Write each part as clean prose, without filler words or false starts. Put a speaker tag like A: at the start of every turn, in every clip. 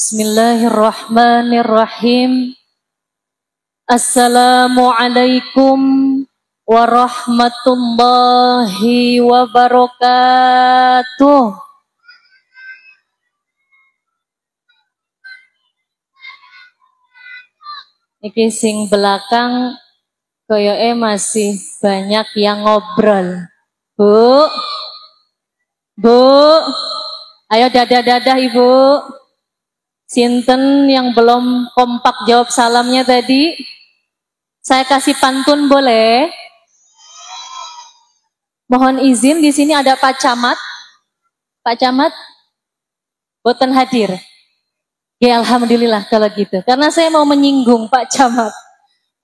A: Bismillahirrahmanirrahim. Assalamualaikum warahmatullahi wabarakatuh. Iki sing belakang koyoke masih banyak yang ngobrol. Bu, ayo dadah-dadah Ibu. Sinten yang belum kompak jawab salamnya tadi? Saya kasih pantun boleh? Mohon izin, di sini ada Pak Camat. Pak Camat, boten hadir. Ya alhamdulillah kalau gitu. Karena saya mau menyinggung Pak Camat.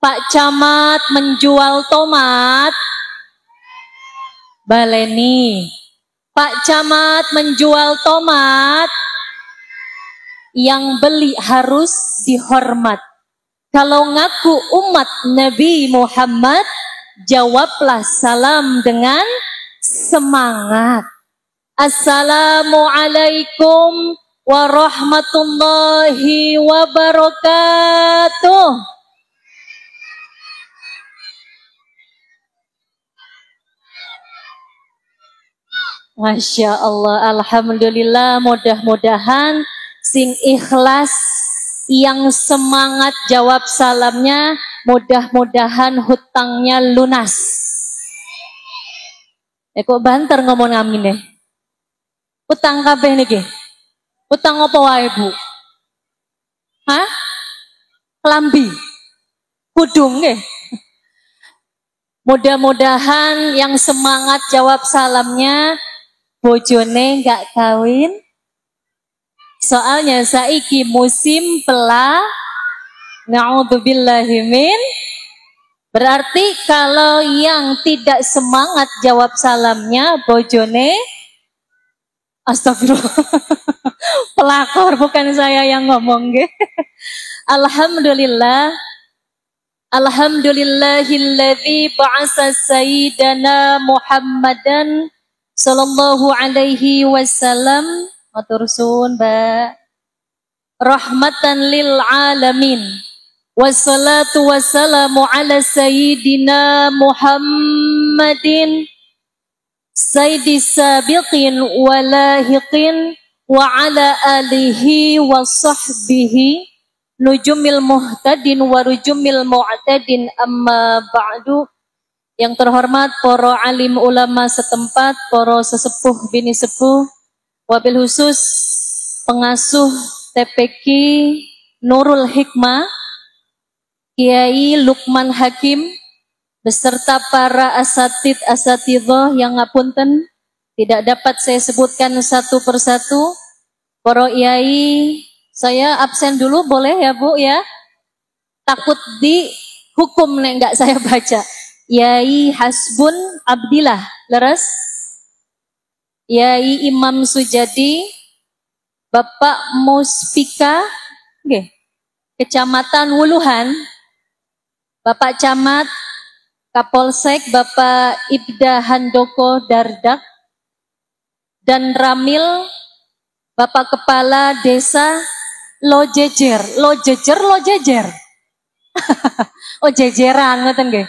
A: Pak Camat menjual tomat. Baleni. Pak Camat menjual tomat. Yang beli harus dihormat. Kalau ngaku umat Nabi Muhammad, jawablah salam dengan semangat. Assalamualaikum warahmatullahi wabarakatuh. Masya Allah, alhamdulillah, mudah-mudahan sing ikhlas, yang semangat jawab salamnya, mudah-mudahan hutangnya lunas. Kok banter ngomong amin deh. Utang kabeh niki. Utang apa wae, Bu? Hah? Kelambi. Kudung nggih. Mudah-mudahan yang semangat jawab salamnya bojone enggak kawin. Soalnya saiki musim na'udzubillahi min. Berarti kalau yang tidak semangat jawab salamnya bojone, astagfirullah, pelakor, bukan saya yang ngomong. Alhamdulillah, alhamdulillahilladzi ba'asa sayyidana Muhammadan sallallahu alaihi wasallam. Matur suwun, Mbak. Rahmatan lil alamin. Wassalatu wassalamu ala sayyidina Muhammadin sayyidis sabiqin walahiqin wa ala alihi wa sahbihi nujumil muhtadin wa rujumil mu'tadin, amma ba'du. Yang terhormat para alim ulama setempat, para sesepuh bini sepuh, wabil khusus pengasuh TPQ Nurul Hikmah Kiai Lukman Hakim beserta para asatidhah yang ngapunten tidak dapat saya sebutkan satu persatu. Para yai, saya absen dulu boleh ya Bu ya? Takut dihukum nek enggak saya baca. Yai Hasbun Abdillah, leres? Yai Imam Sujadi, Bapak Muspika, Kecamatan Wuluhan, Bapak Camat, Kapolsek, Bapak Ibda Handoko Dardak, dan Ramil, Bapak Kepala Desa Lojejer, oh jejeran, ngoten nggih.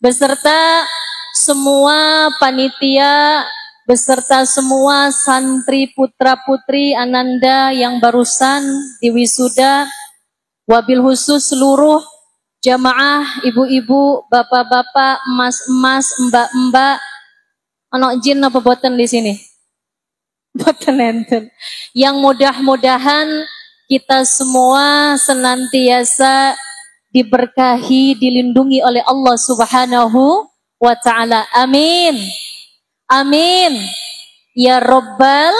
A: Beserta semua panitia, beserta semua santri putra-putri Ananda yang barusan diwisuda, wabil khusus seluruh jamaah, ibu-ibu, bapak-bapak, emas-emas, mbak-mbak, ana jin apa boten di sini? Boten enten. Yang mudah-mudahan kita semua senantiasa diberkahi, dilindungi oleh Allah Subhanahu wa ta'ala. Amin. Amin. Ya Rabbal.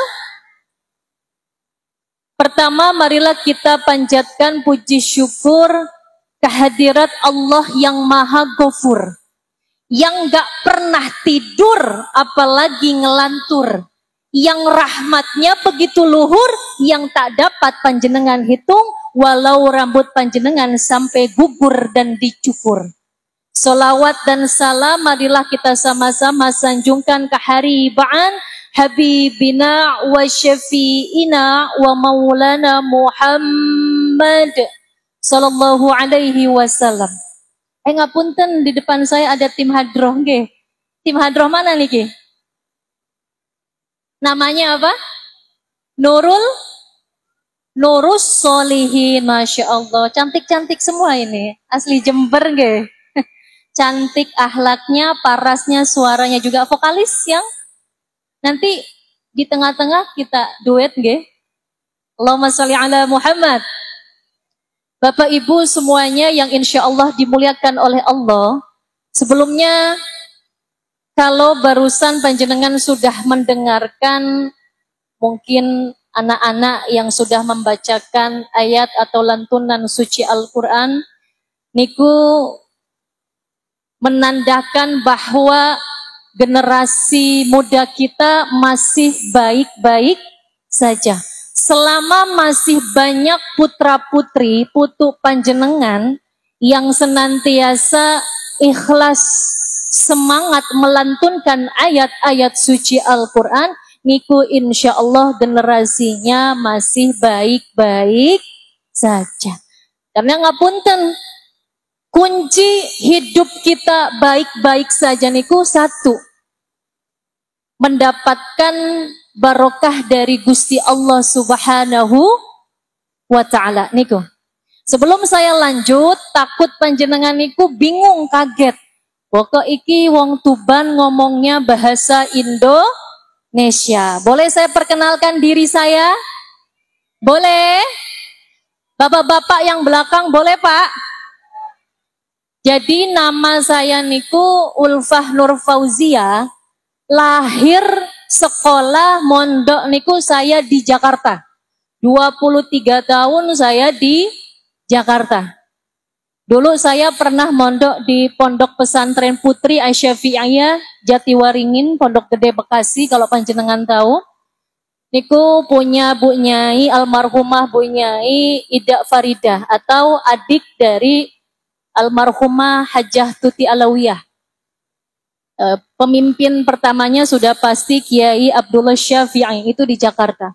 A: Pertama, marilah kita panjatkan puji syukur kehadirat Allah yang Maha Ghafur, yang gak pernah tidur apalagi ngelantur, yang rahmatnya begitu luhur, yang tak dapat panjenengan hitung, walau rambut panjenengan sampai gugur dan dicukur. Salawat dan salam marilah kita sama-sama sanjungkan keharibaan habibina wa syafi'ina wa maulana Muhammad sallallahu alaihi wasallam. Ngapunten, di depan saya ada tim hadroh nggih. Tim hadroh mana niki? Namanya apa? Nurus Solihin, Masya Allah. Cantik-cantik semua ini. Asli Jember nggih. Cantik akhlaknya, parasnya, suaranya juga vokalis yang nanti di tengah-tengah kita duet nggih. Allahumma sholli ala Muhammad. Bapak Ibu semuanya yang insya Allah dimuliakan oleh Allah. Sebelumnya, kalau barusan panjenengan sudah mendengarkan mungkin anak-anak yang sudah membacakan ayat atau lantunan suci Al-Quran, niku menandakan bahwa generasi muda kita masih baik-baik saja. Selama masih banyak putra-putri, putu panjenengan yang senantiasa ikhlas semangat melantunkan ayat-ayat suci Al-Quran, niku insya Allah generasinya masih baik-baik saja. Karena ngapunten, kunci hidup kita baik-baik saja niku satu, mendapatkan barokah dari Gusti Allah Subhanahu wa Ta'ala niku. Sebelum saya lanjut, takut panjenengan niku bingung, kaget. Pokok iki wong Tuban ngomongnya bahasa Indonesia. Boleh saya perkenalkan diri saya? Boleh? Bapak-bapak yang belakang boleh, Pak? Jadi nama saya niku Ulfah Nur Fauzia. Lahir, sekolah, mondok niku saya di Jakarta. 23 tahun saya di Jakarta. Dulu saya pernah mondok di Pondok Pesantren Putri Asy-Syafi'iyah Jatiwaringin, Pondok Gede Bekasi, kalau panjenengan tahu. Niku punya Bu Nyai, almarhumah Bu Nyai Ida Faridah, atau adik dari almarhumah Hajjah Tuti Alawiyah. Pemimpin pertamanya sudah pasti Kiai Abdullah Syafi'i, itu di Jakarta.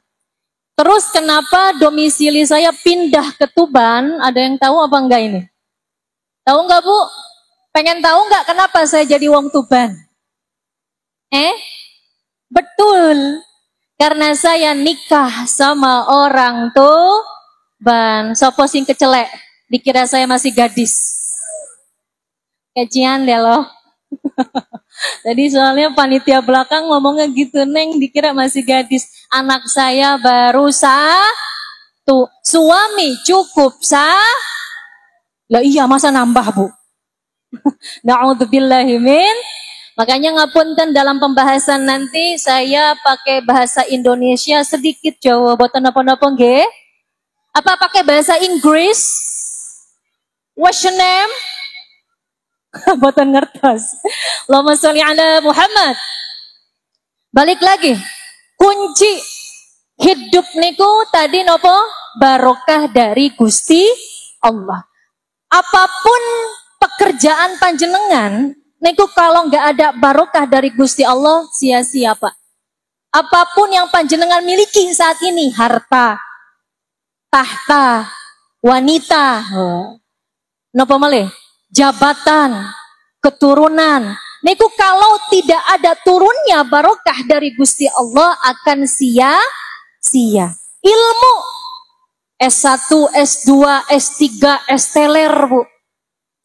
A: Terus kenapa domisili saya pindah ke Tuban? Ada yang tahu apa enggak ini? Tahu enggak, Bu? Pengen tahu enggak kenapa saya jadi wong Tuban? Betul. Karena saya nikah sama orang Tuban. Sopo sing kecelek, dikira saya masih gadis. Kajian deh loh. Jadi soalnya panitia belakang ngomongnya gitu, Neng dikira masih gadis. Anak saya baru satu, suami cukup Lah iya, masa nambah, Bu? Na'udzubillahimin. Makanya ngapunten, dalam pembahasan nanti saya pakai bahasa Indonesia sedikit, Jawa boten napa-napa nggih. Apa pakai bahasa Inggris? What's your name? Boten ngertos. Allahumma sholli ala Muhammad. Balik lagi. Kunci hidup niku tadi nopo? Barokah dari Gusti Allah. Apapun pekerjaan panjenengan niku kalau nggak ada barokah dari Gusti Allah, sia-sia, Pak. Apapun yang panjenengan miliki saat ini, harta, tahta, wanita, nopo malih? Jabatan, keturunan. Niku kalau tidak ada turunnya barokah dari Gusti Allah akan sia-sia. Ilmu S1, S2, S3, S-teler, Bu.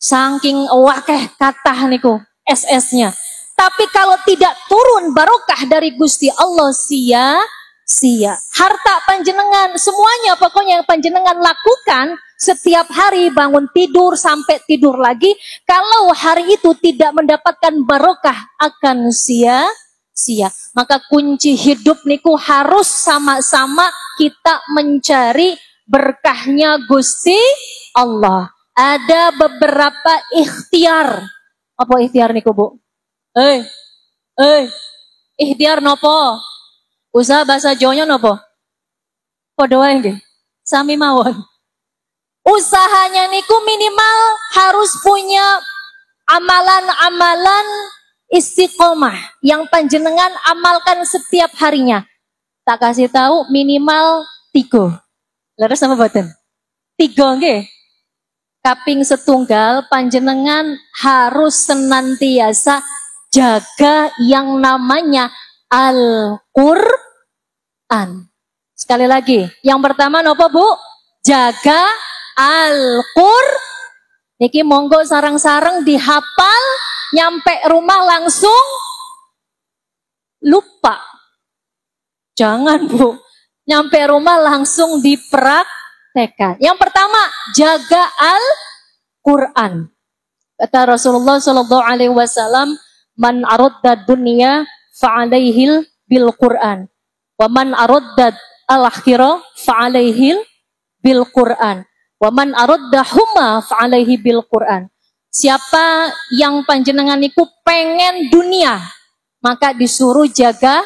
A: Saking wakeh katah niku SS-nya. Tapi kalau tidak turun barokah dari Gusti Allah, sia-sia. Harta panjenengan, semuanya pokoknya yang panjenengan lakukan setiap hari, bangun tidur sampai tidur lagi, kalau hari itu tidak mendapatkan barokah akan sia-sia. Maka kunci hidup niku harus sama-sama kita mencari berkahnya Gusti Allah. Ada beberapa ikhtiar. Apa ikhtiar niku, Bu? Ikhtiar nopo? Usaha bahasa Jawanya nopo? Padha wae nggih. Sami mawon. Usahanya niku minimal harus punya amalan-amalan istiqomah yang panjenengan amalkan setiap harinya. Tak kasih tahu minimal 3. Leres sama boten? 3 nggih. Kaping setunggal panjenengan harus senantiasa jaga yang namanya Al-Qur'an. Sekali lagi, yang pertama nopo Bu? Jaga Al-Qur'an. Niki monggo sarang-sarang dihafal, nyampe rumah langsung lupa. Jangan Bu, nyampe rumah langsung dipraktekkan. Yang pertama, jaga Al-Qur'an. Kata Rasulullah sallallahu alaihi wasallam, "Man aradda dunya fa'alaihil bil Qur'an, wa man aradda al-akhirah fa'alaihil bil Qur'an, wa man aradda huma fa'alaihi bil Qur'an." Siapa yang panjenengan iku pengen dunia, maka disuruh jaga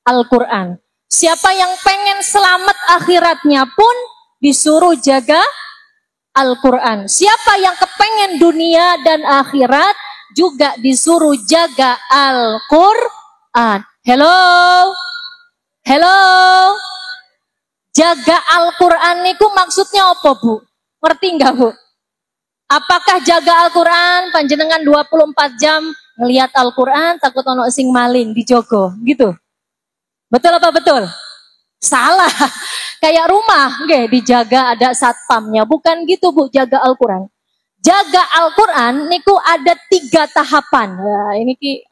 A: Al-Qur'an. Siapa yang pengen selamat akhiratnya pun disuruh jaga Al-Qur'an. Siapa yang kepengen dunia dan akhirat juga disuruh jaga Al-Qur'an. Hello? Hello? Jaga Al-Qur'an niku maksudnya apa, Bu? Ngerti enggak, Bu? Apakah jaga Al-Qur'an panjenengan 24 jam ngelihat Al-Qur'an takut ono sing maling dijogo gitu? Betul apa betul? Salah. Kayak rumah, nggih, dijaga ada satpamnya. Bukan gitu, Bu, jaga Al-Qur'an. Jaga Al-Qur'an niku ada 3 tahapan. Nah, ini ki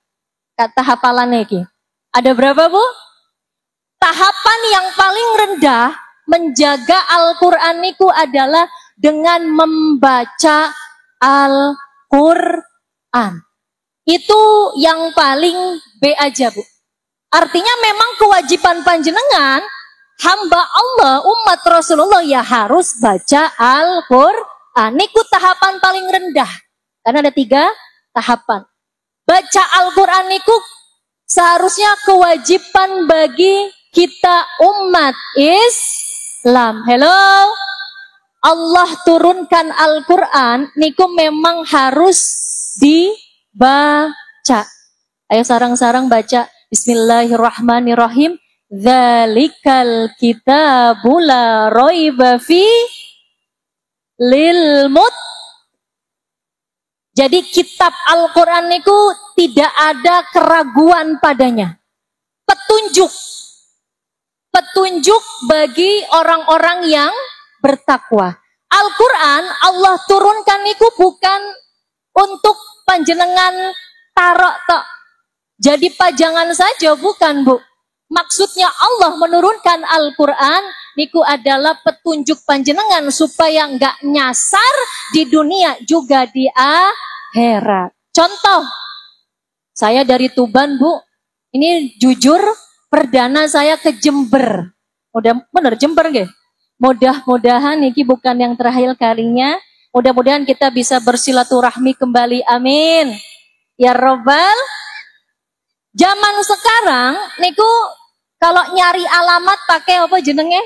A: kata hafalannya ki. Ada berapa, Bu? Tahapan yang paling rendah menjaga Al-Qur'an niku adalah dengan membaca Al-Qur'an. Itu yang paling B aja, Bu. Artinya memang kewajiban panjenengan, hamba Allah, umat Rasulullah ya harus baca Al-Qur'an. Niku tahapan paling rendah. Karena ada 3 tahapan. Baca Al-Qur'an niku seharusnya kewajiban bagi kita umat Islam. Hello? Allah turunkan Al-Qur'an niku memang harus dibaca. Ayo sarang-sarang baca. Bismillahirrahmanirrahim. Dzalikal kitabu la raiba fi lil mut. Jadi kitab Al-Qur'an niku tidak ada keraguan padanya. Petunjuk. Petunjuk bagi orang-orang yang bertakwa. Al-Qur'an Allah turunkan niku bukan untuk panjenengan tarok tok. Jadi pajangan saja, bukan, Bu. Maksudnya Allah menurunkan Al-Qur'an niku adalah petunjuk panjenengan supaya enggak nyasar di dunia juga di akhirat. Contoh, saya dari Tuban, Bu. Ini jujur perdana saya ke Jember. Bener Jember nggih? Mudah-mudahan ini bukan yang terakhir kalinya. Mudah-mudahan kita bisa bersilaturahmi kembali. Amin. Ya Rabbal. Zaman sekarang niku kalau nyari alamat pakai apa jenenge?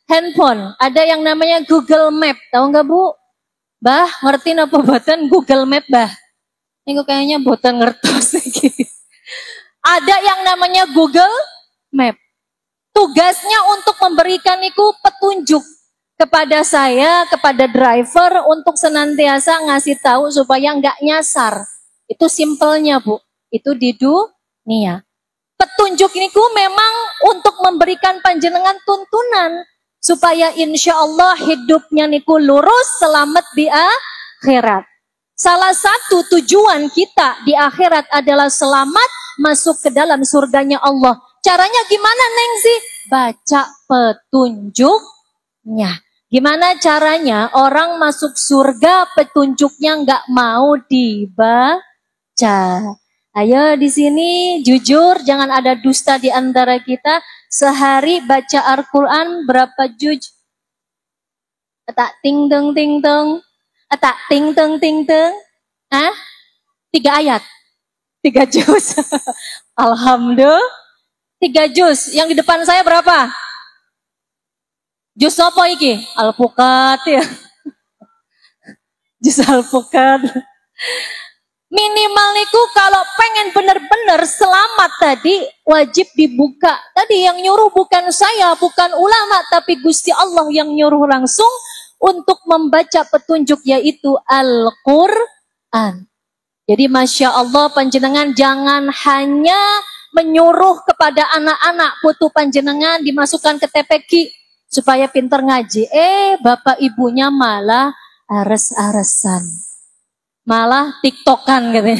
A: Handphone. Ada yang namanya Google Map. Tahu nggak, Bu? Bah, ngerti apa boten Google Map, Bah? Niku kayaknya boten ngertos iki. Ada yang namanya Google Map. Tugasnya untuk memberikan niku petunjuk kepada saya, kepada driver untuk senantiasa ngasih tahu supaya nggak nyasar. Itu simpelnya, Bu. Itu di dunia. Petunjuk niku memang untuk memberikan panjenengan tuntunan supaya insya Allah hidupnya niku lurus, selamat di akhirat. Salah satu tujuan kita di akhirat adalah selamat masuk ke dalam surganya Allah. Caranya gimana, Nengzi? Baca petunjuknya. Gimana caranya orang masuk surga petunjuknya nggak mau dibaca? Ayo di sini jujur, jangan ada dusta di antara kita. Sehari baca Al-Qur'an berapa juz? Tak ting teng ting teng. Tak ting teng ting teng. 3 ayat. 3 juz. Alhamdulillah. 3 juz. Yang di depan saya berapa? Juz apa iki? Al-Fuqat ya. Juz Al-Fuqat. Minimal niku kalau pengen bener-bener selamat tadi wajib dibuka. Tadi yang nyuruh bukan saya, bukan ulama, tapi Gusti Allah yang nyuruh langsung untuk membaca petunjuk yaitu Al-Quran. Jadi Masya Allah panjenengan jangan hanya menyuruh kepada anak-anak putu panjenengan dimasukkan ke TPQ supaya pinter ngaji. Bapak ibunya malah ares-aresan. Malah tiktokan gitu.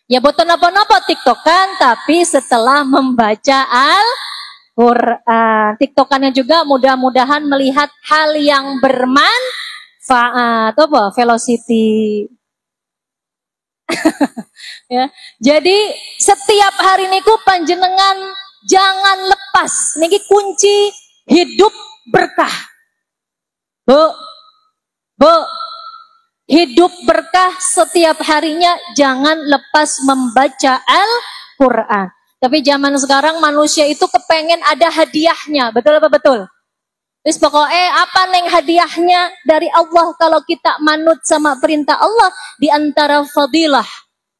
A: Ya boten apa-apa tiktokan, tapi setelah membaca Al-Quran. Tiktokannya juga mudah-mudahan melihat hal yang bermanfaat. Apa? Velocity. Ya. Jadi setiap hari niku panjenengan jangan lepas. Niki kunci hidup berkah. Bu. Hidup berkah setiap harinya jangan lepas membaca Al-Quran. Tapi zaman sekarang manusia itu kepengen ada hadiahnya. Betul apa betul? Terus pokoknya apa neng hadiahnya dari Allah kalau kita manut sama perintah Allah? Di antara fadilah,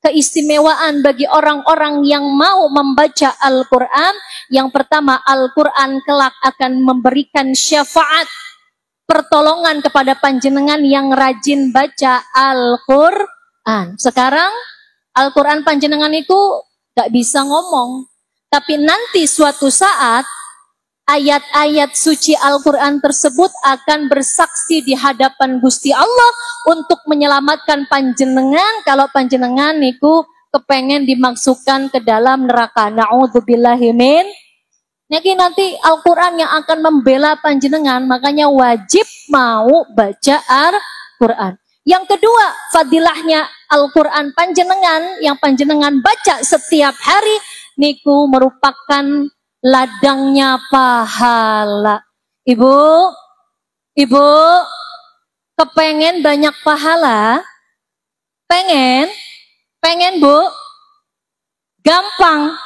A: keistimewaan bagi orang-orang yang mau membaca Al-Quran. Yang pertama, Al-Quran kelak akan memberikan syafaat, pertolongan kepada panjenengan yang rajin baca Al-Quran. Sekarang Al-Quran panjenengan itu gak bisa ngomong. Tapi nanti suatu saat ayat-ayat suci Al-Quran tersebut akan bersaksi di hadapan Gusti Allah untuk menyelamatkan panjenengan kalau panjenengan niku kepengen dimasukkan ke dalam neraka. Na'udzubillahi min. Nanti Al-Quran yang akan membela panjenengan, makanya wajib mau baca Al-Quran. Yang kedua, fadilahnya Al-Quran panjenengan, yang panjenengan baca setiap hari, niku merupakan ladangnya pahala. Ibu, kepengen banyak pahala? Pengen Bu? Gampang.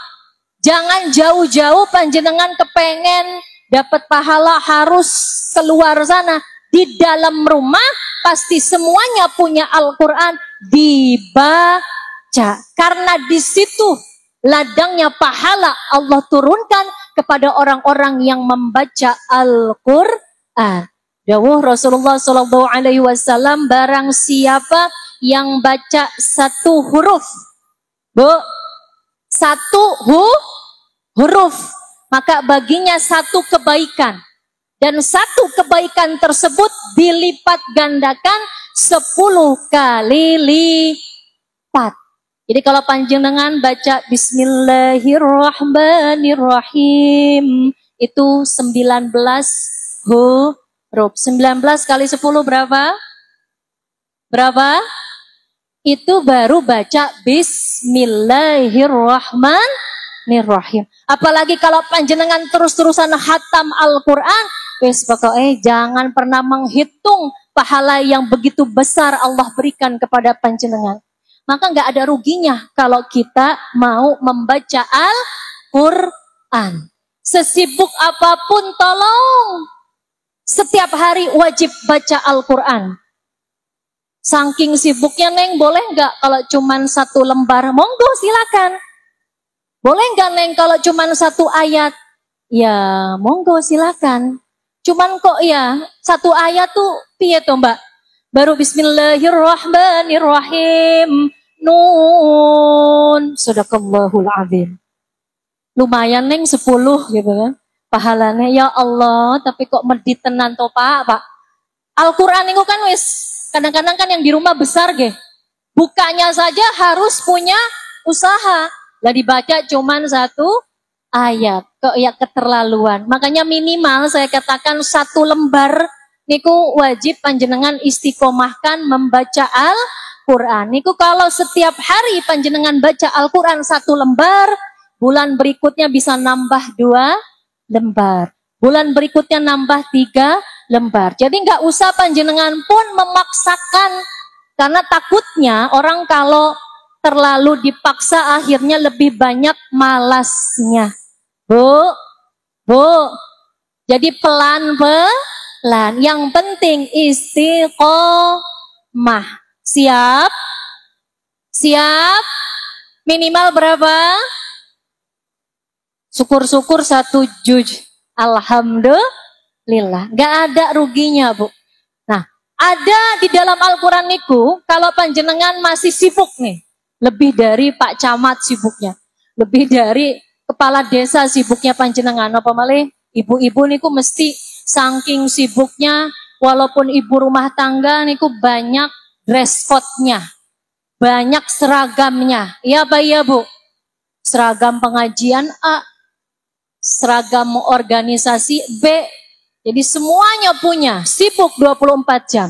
A: Jangan jauh-jauh panjenengan kepengen dapat pahala harus keluar sana. Di dalam rumah pasti semuanya punya Al-Quran dibaca. Karena di situ ladangnya pahala Allah turunkan kepada orang-orang yang membaca Al-Quran. Dawuh Rasulullah SAW, barang siapa yang baca satu huruf, satu huruf, maka baginya satu kebaikan. Dan satu kebaikan tersebut dilipat gandakan 10 kali lipat. Jadi kalau panjenengan baca Bismillahirrahmanirrahim, itu 19 huruf. 19 kali 10 berapa? Berapa? Itu baru baca Bismillahirrahmanirrahim. Apalagi kalau panjenengan terus-terusan khatam Al-Quran, wis pokoknya jangan pernah menghitung pahala yang begitu besar Allah berikan kepada panjenengan. Maka nggak ada ruginya kalau kita mau membaca Al-Quran. Sesibuk apapun tolong setiap hari wajib baca Al-Quran. Saking sibuknya Neng, boleh nggak kalau cuman satu lembar? Monggo silakan. Boleh nggak Neng kalau cuman satu ayat? Ya monggo silakan. Cuman kok ya satu ayat tuh piye toh Mbak? Baru Bismillahirrahmanirrahim. Nun. Sadaqallahul azim. Lumayan Neng 10 gitu kan. Pahalanya ya Allah, tapi kok medit tenan toh Pak. Al-Quran itu kan wis kadang-kadang kan yang di rumah besar ge. Bukanya saja harus punya usaha. Lah dibaca cuman satu ayat. Kok ya keterlaluan. Makanya minimal saya katakan satu lembar niku wajib panjenengan istiqomahkan membaca Al-Quran. Niku kalau setiap hari panjenengan baca Al-Quran satu lembar, bulan berikutnya bisa nambah 2 lembar. Bulan berikutnya nambah 3 lembar. Jadi nggak usah panjenengan pun memaksakan. Karena takutnya orang kalau terlalu dipaksa akhirnya lebih banyak malasnya. Bu. Jadi pelan-pelan. Yang penting istiqomah. Siap? Siap? Minimal berapa? Syukur-syukur 1 juz. Alhamdulillah. Gak ada ruginya, Bu. Nah, ada di dalam Al-Quran niku, kalau panjenengan masih sibuk nih, lebih dari Pak Camat sibuknya, lebih dari kepala desa sibuknya panjenengan, apa malih ibu-ibu niku mesti saking sibuknya, walaupun ibu rumah tangga niku banyak dress code-nya, banyak seragamnya. Iya Pak, iya Bu? Seragam pengajian A, seragam organisasi B. Jadi semuanya punya, sibuk 24 jam.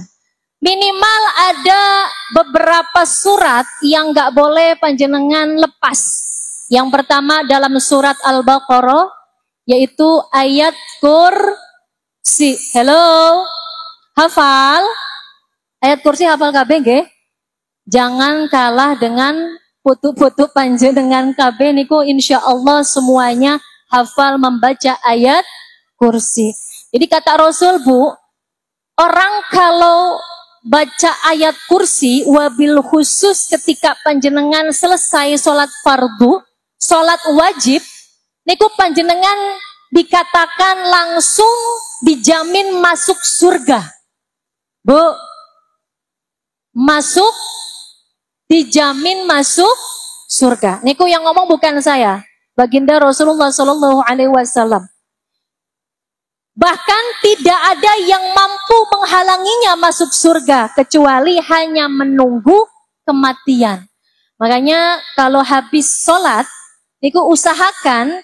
A: Minimal ada beberapa surat yang gak boleh panjenengan lepas. Yang pertama dalam surat Al-Baqarah, yaitu ayat kursi. Hello, hafal? Ayat kursi hafal kabeh nggih? Jangan kalah dengan putu-putu panjenengan kabeh niku, insya Allah semuanya hafal membaca ayat kursi. Jadi kata Rasul, Bu, orang kalau baca ayat kursi, wabil khusus ketika panjenengan selesai sholat fardu, sholat wajib, niku panjenengan dikatakan langsung dijamin masuk surga. Bu, masuk, dijamin masuk surga. Niku yang ngomong bukan saya, baginda Rasulullah Shallallahu Alaihi Wasallam. Bahkan tidak ada yang mampu menghalanginya masuk surga kecuali hanya menunggu kematian. Makanya kalau habis sholat, niku usahakan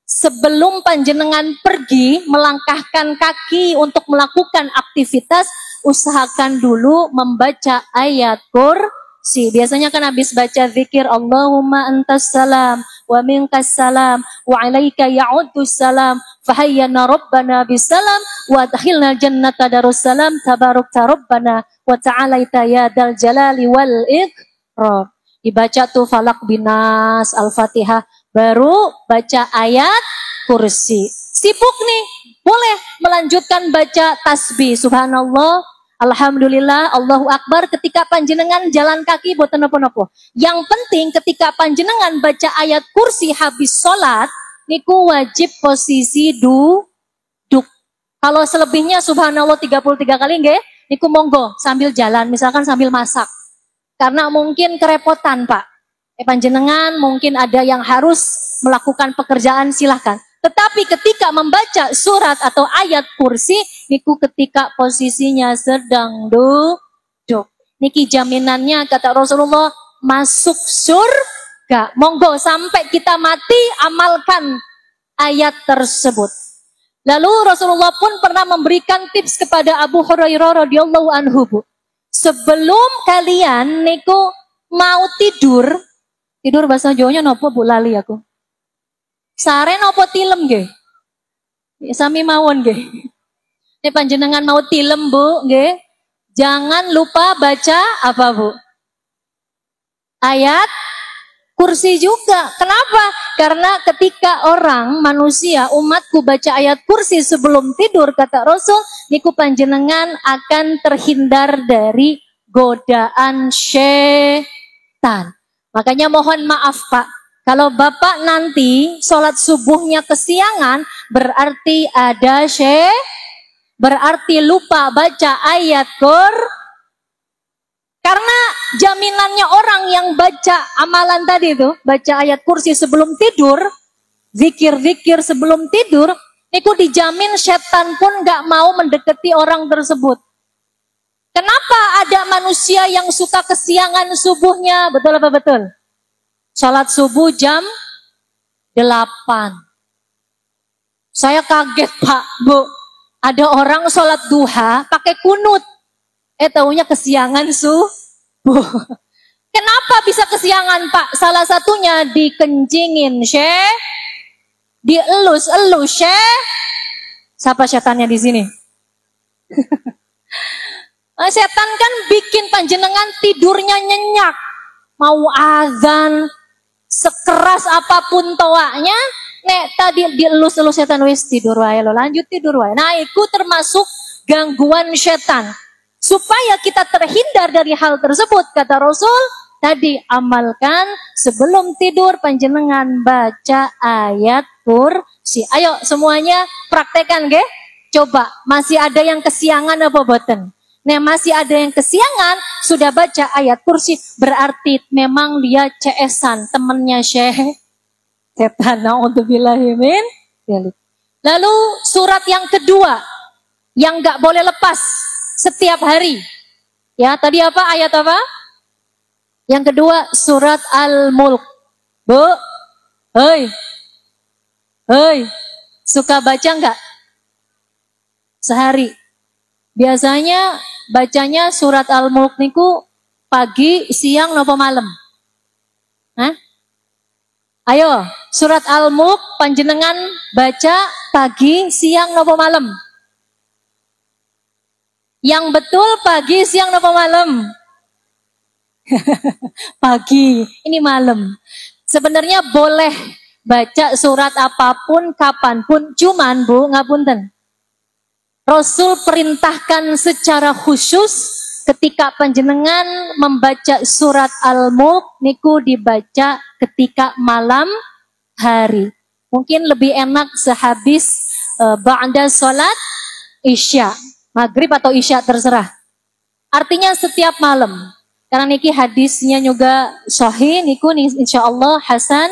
A: sebelum panjenengan pergi melangkahkan kaki untuk melakukan aktivitas, usahakan dulu membaca ayat kursi. Biasanya kan habis baca zikir Allahumma antas salam wa minkas salam wa alaika ya'udus salam fahayyana rabbana bisalam wa adkhilna jannata darussalam tabarakta rabbana wa ta'alaita ya dal jalali wal ikram. Dibaca tuh falak binas al-fatihah, baru baca ayat kursi. Sibuk nih, boleh melanjutkan baca tasbih subhanallah, alhamdulillah, Allahu Akbar ketika panjenengan jalan kaki boten napa-napa. Yang penting ketika panjenengan baca ayat kursi habis sholat, niku wajib posisi duduk. Kalau selebihnya subhanallah 33 kali nggih, niku monggo sambil jalan, misalkan sambil masak. Karena mungkin kerepotan, Pak. Panjenengan mungkin ada yang harus melakukan pekerjaan, silahkan. Tetapi ketika membaca surat atau ayat kursi, niku ketika posisinya sedang duduk. Niki jaminannya kata Rasulullah masuk surga. Monggo sampai kita mati amalkan ayat tersebut. Lalu Rasulullah pun pernah memberikan tips kepada Abu Hurairah radhiyallahu anhu, Bu. Sebelum kalian niku mau tidur bahasa Jawanya nopo Bu, lali aku. Sare nopo tilem nggih? Sami mawon nggih. Nek panjenengan mau tilem Bu nggih, jangan lupa baca apa Bu? Ayat kursi juga. Kenapa? Karena ketika orang manusia umatku baca ayat kursi sebelum tidur, kata Rasul, niku panjenengan akan terhindar dari godaan syaitan. Makanya mohon maaf Pak, kalau Bapak nanti sholat subuhnya kesiangan, berarti ada berarti lupa baca ayat karena jaminannya orang yang baca amalan tadi itu, baca ayat kursi sebelum tidur, zikir-zikir sebelum tidur, itu dijamin setan pun gak mau mendekati orang tersebut. Kenapa ada manusia yang suka kesiangan subuhnya? Betul apa betul? Salat subuh jam 8. Saya kaget Pak, Bu. Ada orang salat duha pakai kunut. Taunya kesiangan subuh. Kenapa bisa kesiangan Pak? Salah satunya dikencingin dielus-elus Siapa setannya di sini? Setan kan bikin panjenengan tidurnya nyenyak. Mau azan, sekeras apapun toaknya, nek tadi dielus-elus setan, wis tidur wae lo, lanjut tidur wae. Nah, itu termasuk gangguan setan. Supaya kita terhindar dari hal tersebut, kata Rasul, tadi amalkan sebelum tidur panjenengan baca ayat kursi. Ayo semuanya praktekan nggih. Coba, masih ada yang kesiangan apa boten? Nah, masih ada yang kesiangan sudah baca ayat kursi, berarti memang dia CS-an temennya Syekh setan. Naudzubillahi min dzalik. Lalu surat yang kedua yang nggak boleh lepas setiap hari. Ya, tadi apa? Ayat apa? Yang kedua surat Al-Mulk. Bu, hei, suka baca nggak? Sehari. Biasanya bacanya surat Al-Mulk niku pagi, siang, napa malam? Hah? Ayo, surat Al-Mulk panjenengan baca pagi, siang, napa malam? Yang betul pagi, siang, napa malam? Pagi, ini malam. Sebenarnya boleh baca surat apapun, kapanpun, cuman Bu, ngapunten. Rasul perintahkan secara khusus ketika panjenengan membaca surat Al-Mulk niku dibaca ketika malam hari. Mungkin lebih enak sehabis ba'da salat Isya, maghrib atau Isya terserah. Artinya setiap malam. Karena niki hadisnya juga sahih niku insyaallah hasan.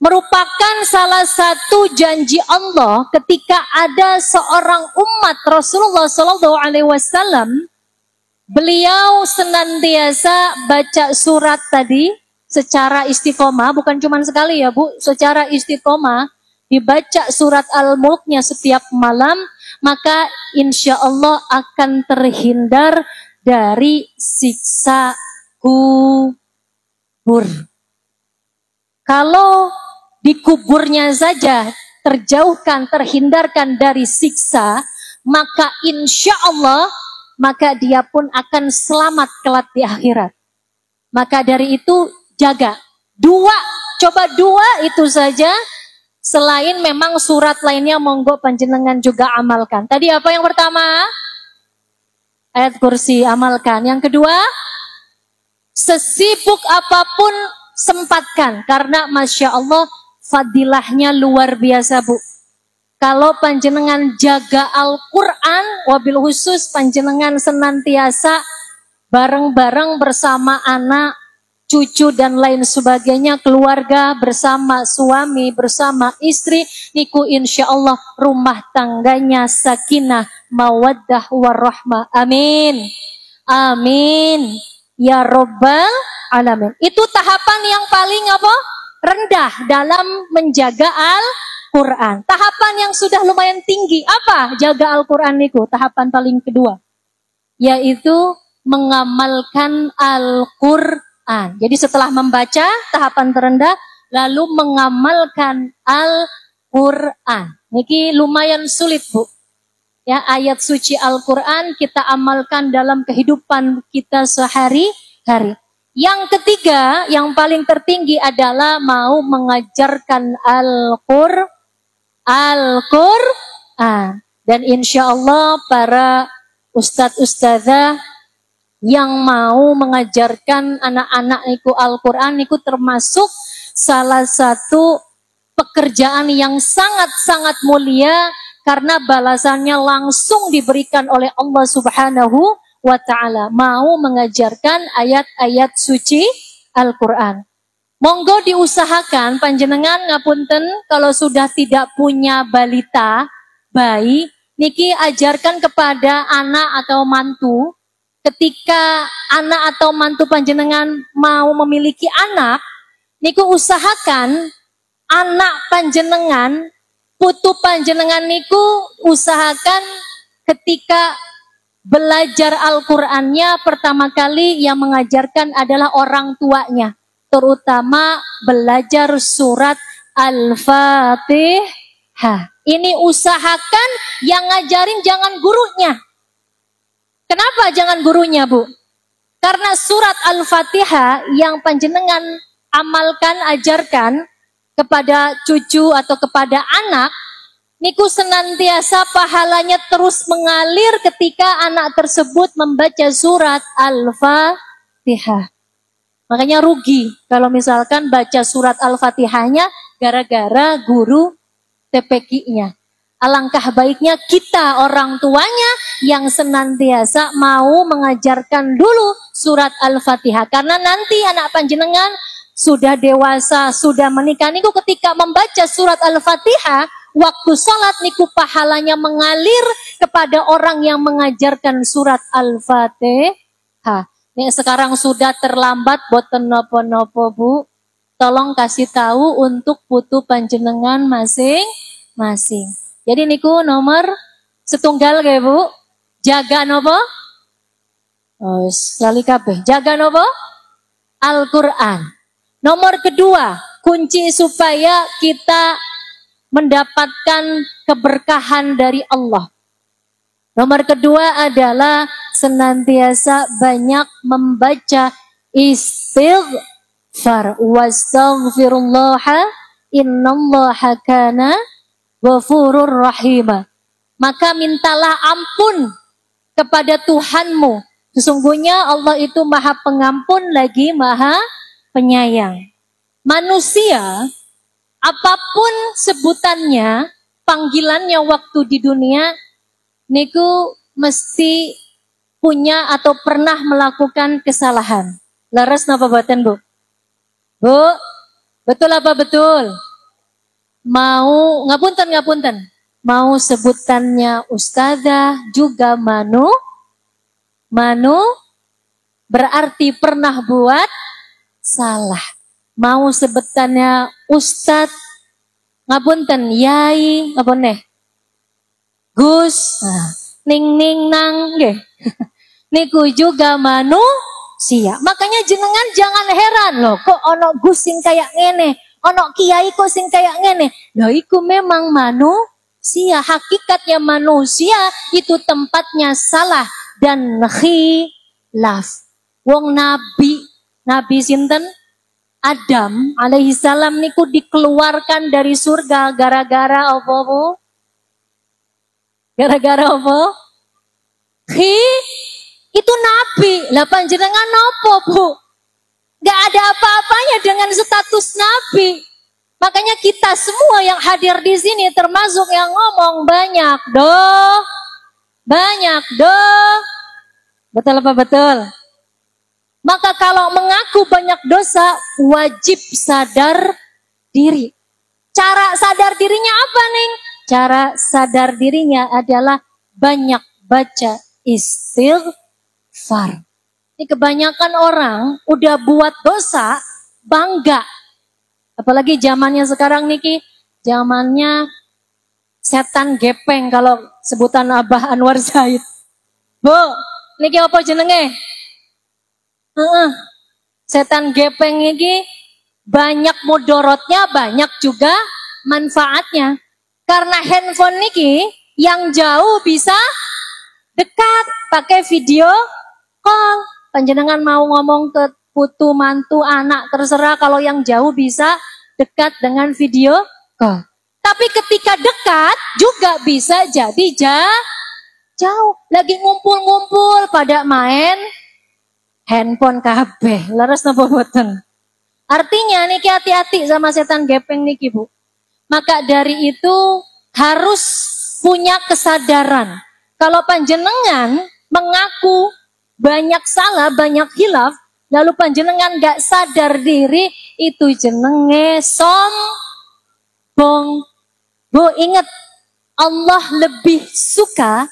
A: Merupakan salah satu janji Allah ketika ada seorang umat Rasulullah Sallallahu Alaihi Wasallam, beliau senantiasa baca surat tadi secara istiqomah, bukan cuma sekali ya Bu, secara istiqomah dibaca surat Al-Mulknya setiap malam, maka insya Allah akan terhindar dari siksa kubur. Kalau di kuburnya saja terjauhkan, terhindarkan dari siksa, maka insya Allah, maka dia pun akan selamat kelak di akhirat. Maka dari itu jaga. Coba dua itu saja. Selain memang surat lainnya monggo panjenengan juga amalkan. Tadi apa yang pertama? Ayat kursi amalkan. Yang kedua, sesibuk apapun sempatkan. Karena Masya Allah fadilahnya luar biasa Bu. Kalau panjenengan jaga Al-Quran, wabil khusus panjenengan senantiasa bareng-bareng bersama anak, cucu dan lain sebagainya, keluarga, bersama suami, bersama istri, niku insya Allah rumah tangganya sakinah, mawaddah, warahmah. Amin. Amin. Ya Rabbal Alamin. Itu tahapan yang paling apa? Rendah dalam menjaga Al-Quran. Tahapan yang sudah lumayan tinggi. Apa? Jaga Al-Quran niku. Tahapan paling kedua. Yaitu mengamalkan Al-Quran. Jadi setelah membaca, tahapan terendah, lalu mengamalkan Al-Quran. Niki lumayan sulit Bu. Ya, ayat suci Al-Quran kita amalkan dalam kehidupan kita sehari-hari. Yang ketiga, yang paling tertinggi adalah mau mengajarkan Al-Quran. Dan insya Allah para ustadz-ustadzah yang mau mengajarkan anak-anak niku Al-Quran niku termasuk salah satu pekerjaan yang sangat-sangat mulia karena balasannya langsung diberikan oleh Allah Subhanahu wa ta'ala, mau mengajarkan ayat-ayat suci Al-Quran. Monggo diusahakan panjenengan ngapunten kalau sudah tidak punya balita, bayi, niki ajarkan kepada anak atau mantu. Ketika anak atau mantu panjenengan mau memiliki anak, niku usahakan anak panjenengan, putu panjenengan niku usahakan ketika belajar Al-Qurannya pertama kali yang mengajarkan adalah orang tuanya. Terutama belajar surat Al-Fatihah. Ini usahakan yang ngajarin jangan gurunya. Kenapa jangan gurunya Bu? Karena surat Al-Fatihah yang panjenengan amalkan, ajarkan kepada cucu atau kepada anak, niku senantiasa pahalanya terus mengalir ketika anak tersebut membaca surat Al-Fatihah. Makanya rugi kalau misalkan baca surat Al-Fatihahnya gara-gara guru TPQ-nya. Alangkah baiknya kita orang tuanya yang senantiasa mau mengajarkan dulu surat Al-Fatihah. Karena nanti anak panjenengan sudah dewasa, sudah menikah niku ketika membaca surat Al-Fatihah, waktu sholat niku pahalanya mengalir kepada orang yang mengajarkan surat Al-Fatihah. Nih sekarang sudah terlambat, boten nopo-nopo Bu. Tolong kasih tahu untuk putu panjenengan masing-masing. Jadi niku nomor setunggal kayak Bu. Jaga nopo? Oh, sekali kabeh. Jaga nopo? Al-Quran. Nomor kedua, kunci supaya kita mendapatkan keberkahan dari Allah. Nomor kedua adalah senantiasa banyak membaca istighfar. Wastaghfirullaha innallaha kana ghafurur rahim. Maka mintalah ampun kepada Tuhanmu. Sesungguhnya Allah itu Maha Pengampun lagi Maha Penyayang. Manusia, apapun sebutannya, panggilannya waktu di dunia, niku mesti punya atau pernah melakukan kesalahan. Leres napa boten Bu? Bu, betul apa betul? Mau ngapunten. Mau sebutannya ustazah juga manu berarti pernah buat salah. Mau sebutannya ustadz ngapunten yai ngapun Gus ning nang nggih. Niku juga manusia. Makanya jenengan jangan heran loh, kok ono Gus sing kayak ngene, ono kiai kok sing kayak ngene. Lah iku memang manusia. Hakikatnya manusia itu tempatnya salah dan khilaf. Wong Nabi sinten? Adam alaihissalam niku dikeluarkan dari surga gara-gara apa Bu? Gara-gara apa? Itu Nabi. Lah panjenengan apa Bu? Gak ada apa-apanya dengan status Nabi. Makanya kita semua yang hadir di sini termasuk yang ngomong banyak doh. Betul apa betul? Maka kalau mengaku banyak dosa, wajib sadar diri. Cara sadar dirinya apa nih? Cara sadar dirinya adalah banyak baca istighfar. Ini kebanyakan orang udah buat dosa, bangga. Apalagi zamannya sekarang niki, zamannya setan gepeng kalau sebutan Abah Anwar Zaid. Bu, niki apa jenenge? Setan gepeng ini banyak mudorotnya, banyak juga manfaatnya. Karena handphone niki yang jauh bisa dekat pakai video call. Panjenengan mau ngomong ke putu, mantu, anak, terserah, kalau yang jauh bisa dekat dengan video call. Tapi ketika dekat juga bisa jadi jauh. Lagi ngumpul-ngumpul pada main handphone kabeh. Leres napa boten? Artinya niki hati-hati sama setan gepeng niki Bu. Maka dari itu harus punya kesadaran. Kalau panjenengan mengaku banyak salah, banyak hilaf, lalu panjenengan gak sadar diri, itu jenenge sombong. Bu, ingat, Allah lebih suka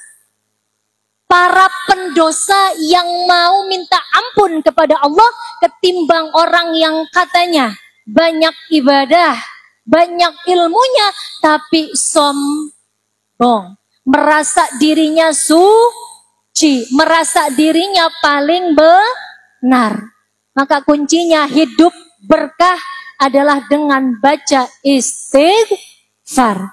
A: para pendosa yang mau minta ampun kepada Allah ketimbang orang yang katanya banyak ibadah, banyak ilmunya, tapi sombong. Merasa dirinya suci, merasa dirinya paling benar. Maka kuncinya hidup berkah adalah dengan baca istighfar.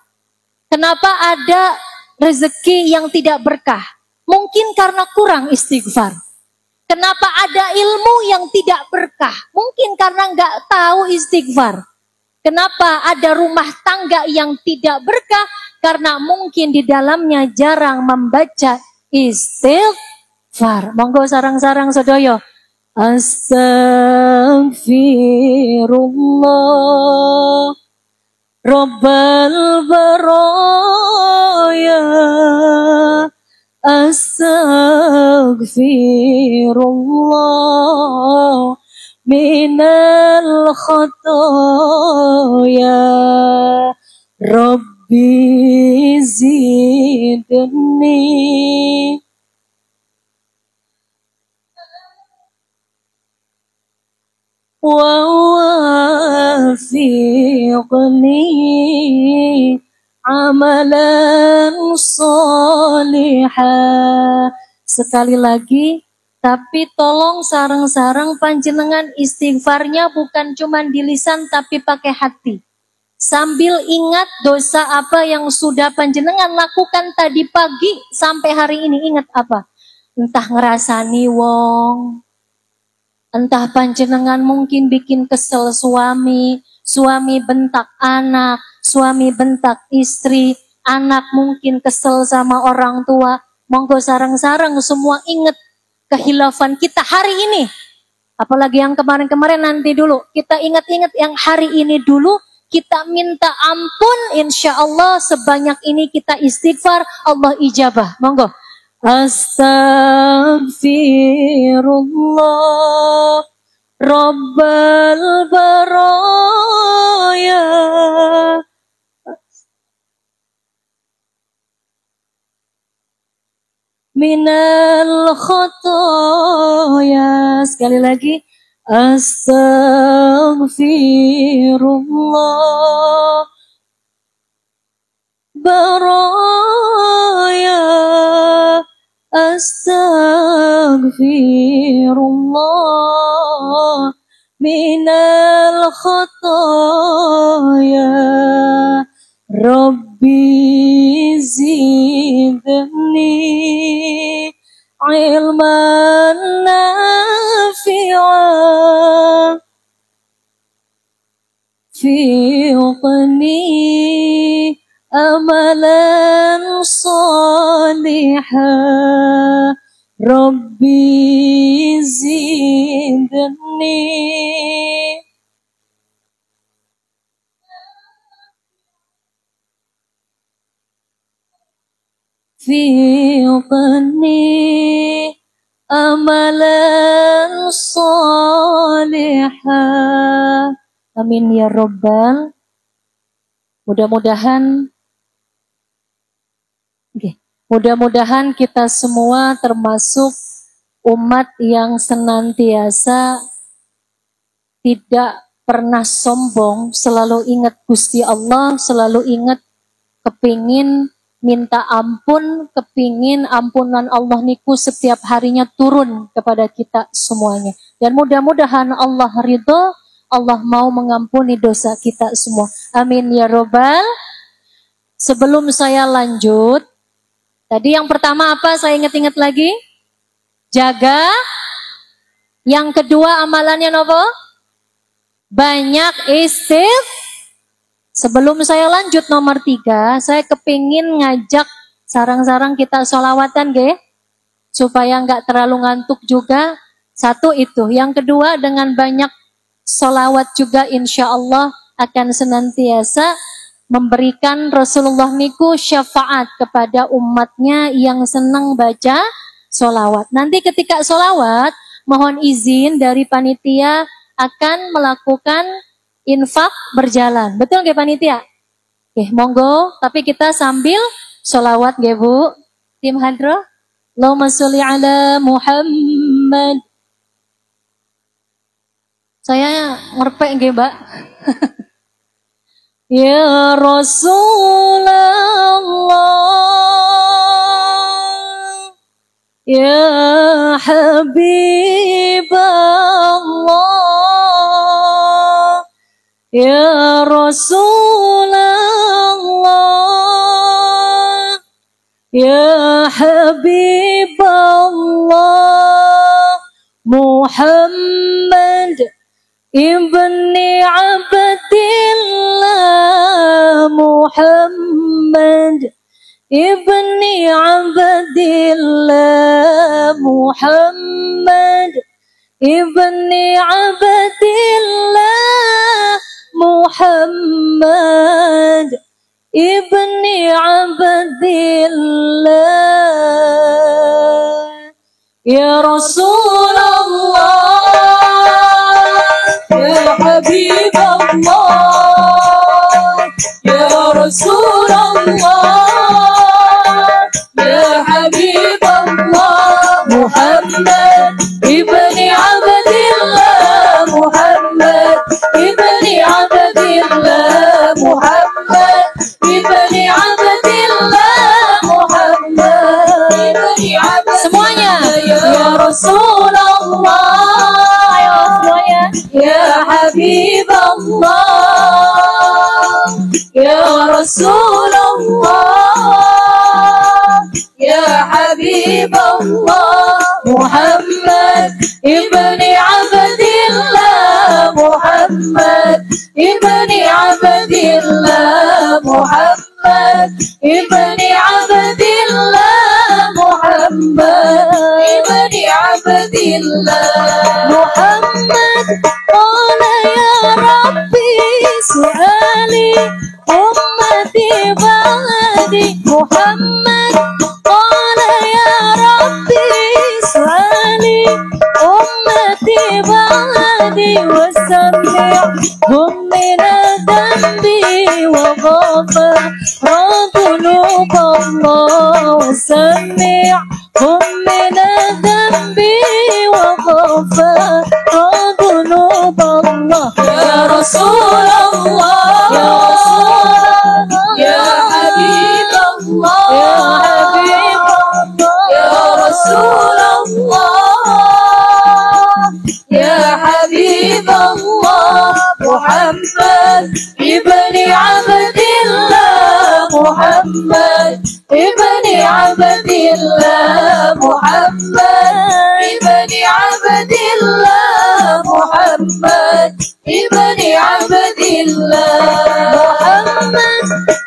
A: Kenapa ada rezeki yang tidak berkah? Mungkin karena kurang istighfar. Kenapa ada ilmu yang tidak berkah? Mungkin karena nggak tahu istighfar. Kenapa ada rumah tangga yang tidak berkah? Karena mungkin di dalamnya jarang membaca istighfar. Monggo sarang-sarang sedoyo. Astaghfirullah Rabbal baraya Astaghfirullah minal khataya Rabbi zidni wa wafiqni amalan salihah. Sekali lagi, tapi tolong sarang-sarang panjenengan istighfarnya bukan cuma di lisan tapi pakai hati. Sambil ingat dosa apa yang sudah panjenengan lakukan tadi pagi sampai hari ini, ingat apa? Entah ngerasani wong, entah panjenengan mungkin bikin kesel suami, suami bentak anak, suami bentak istri, anak mungkin kesel sama orang tua. Monggo sarang-sarang semua ingat kehilafan kita hari ini. Apalagi yang kemarin-kemarin nanti dulu. Kita ingat-ingat yang hari ini dulu. Kita minta ampun, insya Allah sebanyak ini kita istighfar, Allah ijabah. Monggo. Astaghfirullah Rabbal baraya minal khataya. Sekali lagi. Astaghfirullah baraya Astaghfirullah minal khataya Rabbi zidni ilman nafi'an fiqni amalan salihah Rabbi zidni fiqni amalan salihah. Amin ya Rabbal. Mudah-mudahan mudah-mudahan kita semua termasuk umat yang senantiasa tidak pernah sombong, selalu ingat Gusti Allah, selalu ingat kepingin minta ampun, kepingin ampunan Allah niku setiap harinya turun kepada kita semuanya. Dan mudah-mudahan Allah ridho, Allah mau mengampuni dosa kita semua. Amin ya Rabbal. Sebelum saya lanjut, tadi yang pertama apa saya ingat-ingat lagi? Jaga. Yang kedua amalannya nopo? Banyak Sebelum saya lanjut nomor 3, saya kepingin ngajak sarang-sarang kita sholawatan supaya nggak terlalu ngantuk juga. Satu itu. Yang kedua dengan banyak sholawat juga insya Allah akan senantiasa memberikan Rasulullah niku syafaat kepada umatnya yang senang baca sholawat. Nanti ketika sholawat, mohon izin dari panitia akan melakukan infak berjalan. Betul nggak panitia? Oke, monggo. Tapi kita sambil sholawat nggak Bu? Tim hadroh. Allahumma sholli ala Muhammad. Saya ngerpek nggak Mbak? Ya Rasulullah, Ya Habibullah, Ya Rasulullah, Ya Habibullah, Muhammad ibni Abdillah, Muhammad ibni Abdillah, Muhammad ibni Abdillah Muhammad ibni Abdillah. Ya Rasulullah, ya Habibullah, ya Rasulullah, ya Habibullah. Muhammad ibni Abdillah, Muhammad ibni Abdillah, Muhammad ibni Abdillah, Muhammad ibni Abdillah. Semuanya. Ya Rasulullah, ayo semuanya. Ya Habibullah, ya Rasulullah, ya Habibullah. Muhammad ibni Abdillah, Muhammad ibni Abdillah, Muhammad ibni Abdillah, Muhammad ibni Abdillah. Muhammad qala ya Rabbi su'ali ummati ba'di. Muhammad qala ya Rabbi su'ali ummati ba'di wasami'hum min dhanbi wa ghafar dhunub Allah wasami'hum min dhanbi wa ghafar dhunub Allah. Ya Rasulullah, ya Rasulullah, ya Habibullah, ya Habibullah, ya Rasulullah, ya Habibullah. Muhammad ibni Abdillah, Muhammad ibni Abdillah, Muhammad ibni Abdillah, Muhammad ibni Abdillah. Muhammad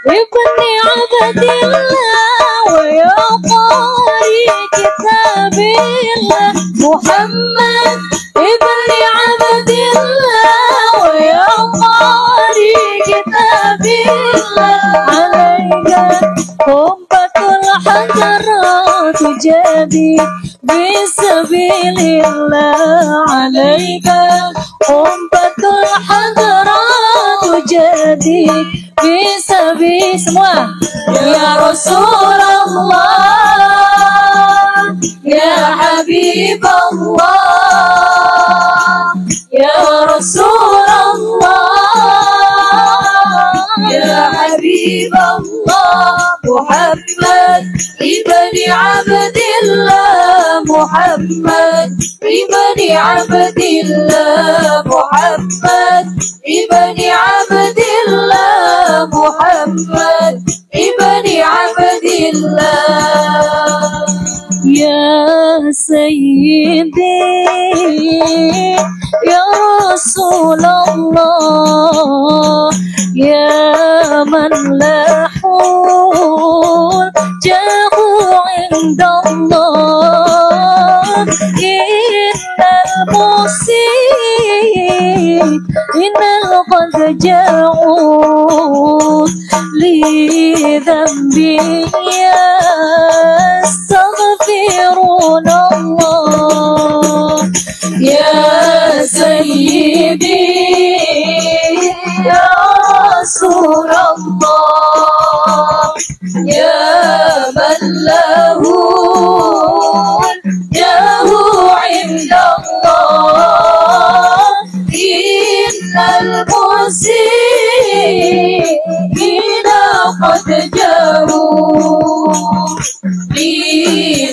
A: ibni Abdillah wa ya qari kitabillah. Muhammad ibni Abdillah wa ya qari kitabillah. Alayka qubbatul hajarat jadi bisabilillah. Alayka qubbatul hajarat jadi bisabi. Semua. Ya Rasulullah, ya Habibullah, ya Rasulullah, ya Habibullah. Muhammad ibni Abdillah, Muhammad ibni Abdillah, Muhammad ibni Abdillah, Muhammad ibni Abdillah. Ya Sayyidi ya Rasulullah, ya man lahul jahu indallah. Innal muslimina qad ja'u li dhanbi yastaghfiruna Allah. Ya Sayyidi ya Rasulullah, ya man lahu jahu indallah. Innal muslimina qad jaru bi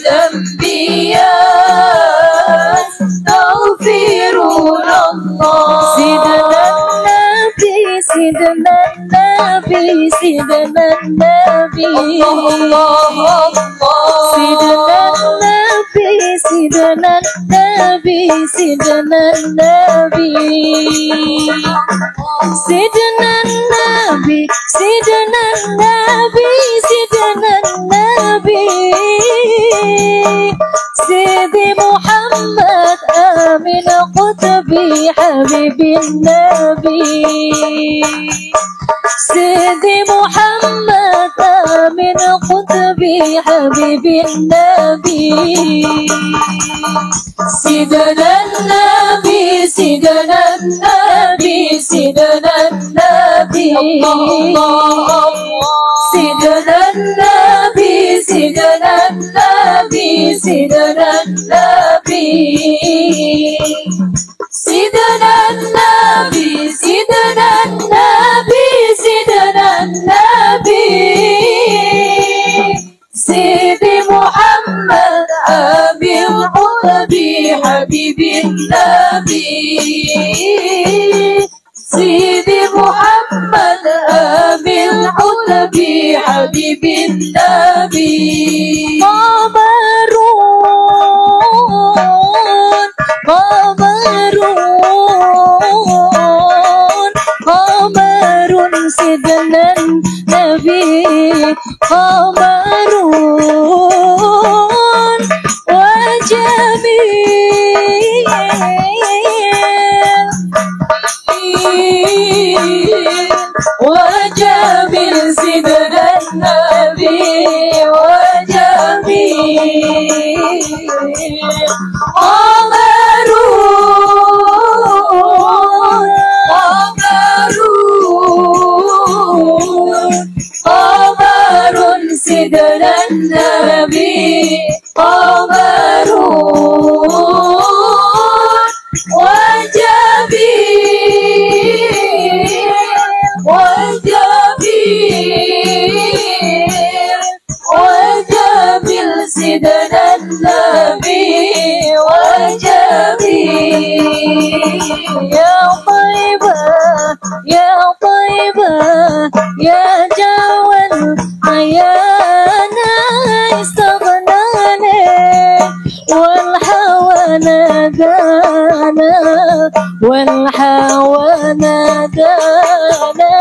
A: dhanbi yastaghfiruna Allah. Sidna Nabi, Sidna Nabi, Sidna Nabi, Sidna Nabi, Sidna Nabi, Sidna Nabi, Sidna Nabi, Sidna Nabi, Sidi Muhammad Amin من قطبي حبيب النبي سيدي محمد من قطبي حبيب النبي سيدنا النبي سيدنا النبي سيدنا النبي سيدنا النبي سيدنا النبي سيدنا النبي سيدنا النبي سيدنا النبي سيدنا النبي سيدي محمد أبي القطبي حبيب النبي سيدي محمد أبي القطبي حبيب النبي قمرون قمرون قمر سيدنا النبي قمرون وجميل وجميل سيدنا النبي وجميل قمرون قمرون قمر سيدنا النبي قمرون وجميل وجميل وجميل سيدنا النبي وجميل يا طيبة يا طيبة يا جوال عيانا استغناني والحوى نادانا والحوى نادانا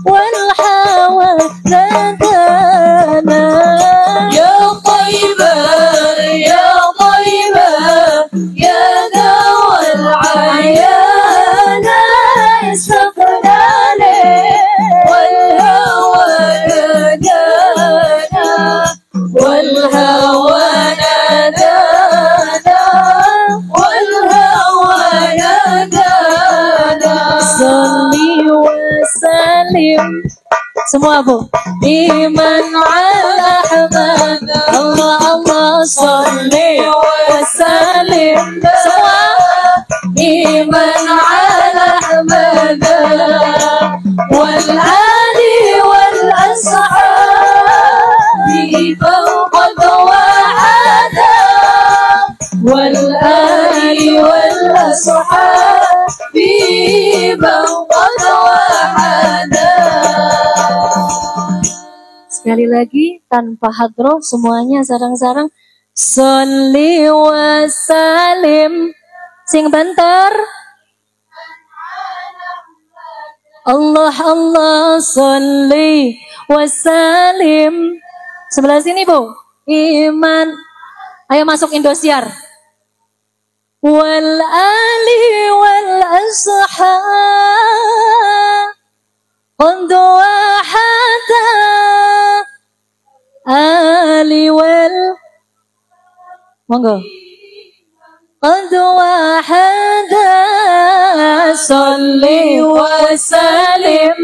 A: والحوى نادانا يا طيبة يا طيبة يا دوا العيانا استغناني والهوى نادانا والهوى نادانا والهوى نادانا صلي وسلم semua bu iman ala Ahmad Allah Allah salli wa salim semua iman ala Ahmad wal ali wal ashabi fawqa wa'ada wal ali wal ashabi fawqa wa'ada. Sekali lagi tanpa hadroh semuanya sarang-sarang sholli wa salim sing bentar Allah Allah sholli wa salim sebelah sini bu iman ayo masuk Indosiar wal ali wal ashab qad wahada ali wal monggo qad wahada salli wa salim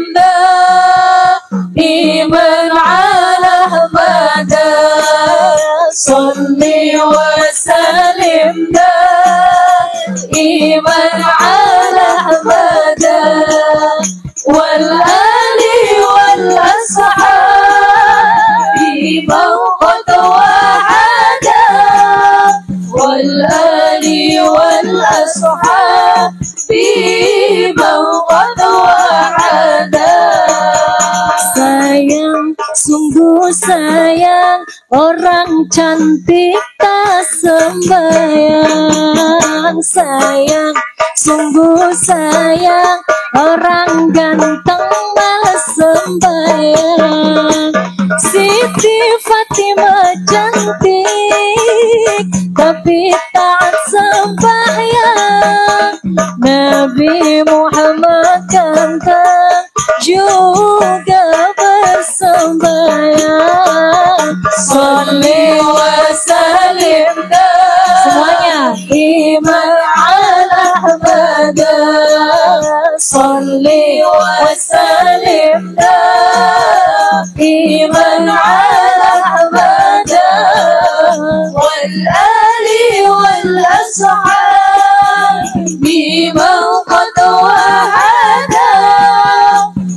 A: daiman ala Ahmad salli wa salim daiman ala Ahmad wal ali wal ashabi fawqa wa'ada wal ali wal ashabi fawqa wa'ada. Sayang sungguh sayang orang cantik tak sembayang sayang sungguh sayang orang ganteng malas sembayang Siti Fatimah cantik tapi tak sembayang makan juga bersembahyang. Sholli wa sallim semuanya iman ala Ahmad. Sholli wa sallim iman ala Ahmad wal ali wal ashab biman qad wahada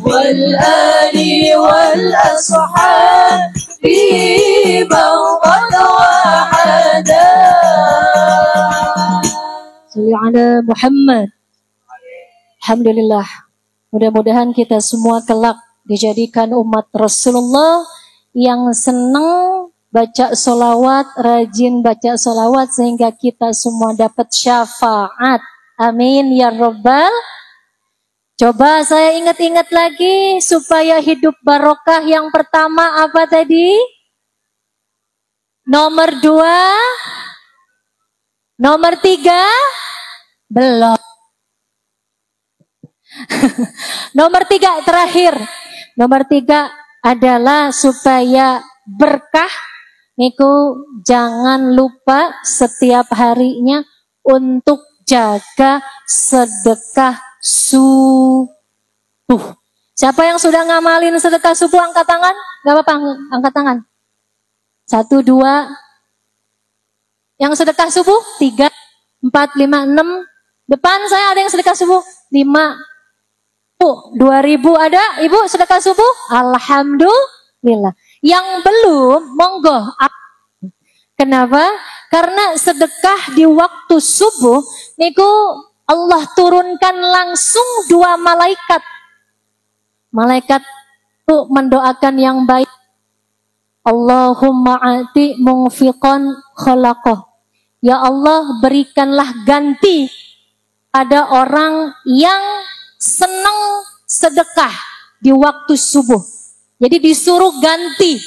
A: wal ali wal ashab biman qad wahada. Salli ala Muhammad. Alhamdulillah, mudah-mudahan kita semua kelak dijadikan umat Rasulullah yang senang baca solawat, rajin baca solawat, sehingga kita semua dapat syafaat. Amin ya Rabbal. Coba saya ingat-ingat lagi supaya hidup barokah. Yang pertama apa tadi? Nomor 2. Nomor 3 belum. Nomor 3 terakhir. Nomor 3 adalah supaya berkah. Niku jangan lupa setiap harinya untuk jaga sedekah subuh. Siapa yang sudah ngamalin sedekah subuh angkat tangan? Gak apa-apa, angkat tangan. 1, 2. Yang sedekah subuh 3, 4, 5, 6. Depan saya ada yang sedekah subuh 5. 2000 ada ibu sedekah subuh? Alhamdulillah. Yang belum, monggo. Kenapa? Karena sedekah di waktu subuh niku Allah turunkan langsung 2 malaikat. Malaikat itu mendoakan yang baik. Allahumma ati munfiqan khalaqah. Ya Allah, berikanlah ganti pada orang yang senang sedekah di waktu subuh. Jadi disuruh ganti.